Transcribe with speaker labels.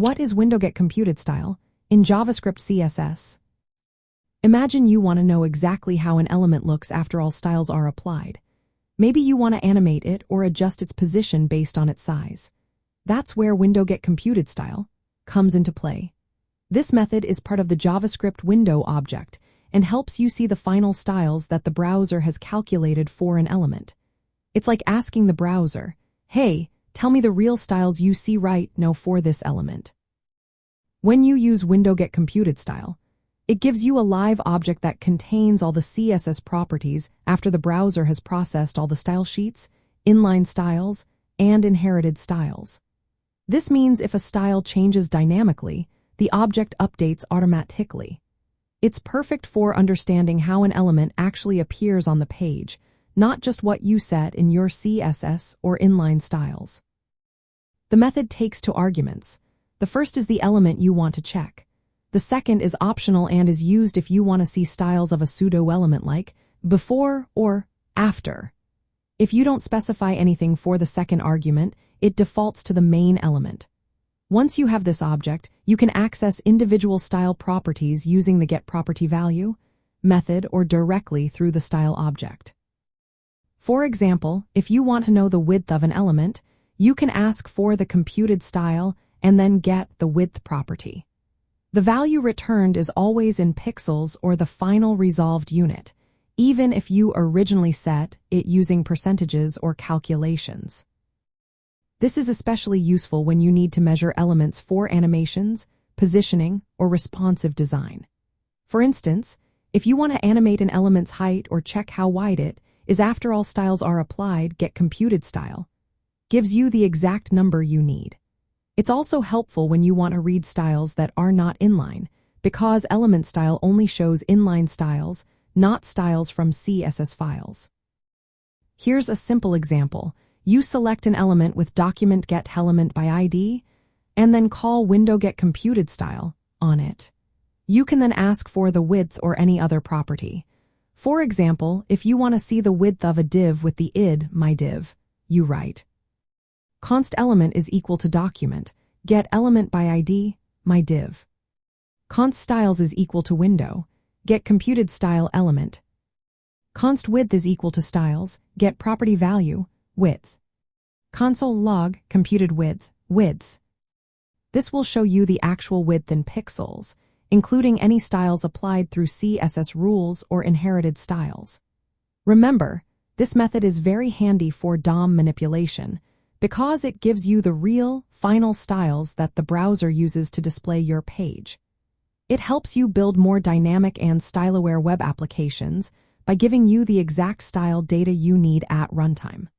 Speaker 1: What is window.getComputedStyle in JavaScript CSS? Imagine you want to know exactly how an element looks after all styles are applied. Maybe you want to animate it or adjust its position based on its size. That's where window.getComputedStyle comes into play. This method is part of the JavaScript window object and helps you see the final styles that the browser has calculated for an element. It's like asking the browser, "Hey, tell me the real styles you see right now for this element." When you use window.getComputedStyle, it gives you a live object that contains all the CSS properties after the browser has processed all the style sheets, inline styles, and inherited styles. This means if a style changes dynamically, the object updates automatically. It's perfect for understanding how an element actually appears on the page, not just what you set in your CSS or inline styles. The method takes two arguments. The first is the element you want to check. The second is optional and is used if you want to see styles of a pseudo-element like before or after. If you don't specify anything for the second argument, it defaults to the main element. Once you have this object, you can access individual style properties using the getPropertyValue method or directly through the style object. For example, if you want to know the width of an element, you can ask for the computed style and then get the width property. The value returned is always in pixels or the final resolved unit, even if you originally set it using percentages or calculations. This is especially useful when you need to measure elements for animations, positioning, or responsive design. For instance, if you want to animate an element's height or check how wide it is after all styles are applied, getComputedStyle gives you the exact number you need. It's also helpful when you want to read styles that are not inline, because element style only shows inline styles, not styles from CSS files. Here's a simple example. You select an element with document getElementById, and then call window.getComputedStyle on it. You can then ask for the width or any other property. For example, if you want to see the width of a div with the id myDiv, you write const element is equal to document getElementById myDiv. Const styles is equal to window getComputedStyle element. Const width is equal to styles getPropertyValue width. Console log computed width. This will show you the actual width in pixels, including any styles applied through CSS rules or inherited styles. Remember, this method is very handy for DOM manipulation because it gives you the real, final styles that the browser uses to display your page. It helps you build more dynamic and style-aware web applications by giving you the exact style data you need at runtime.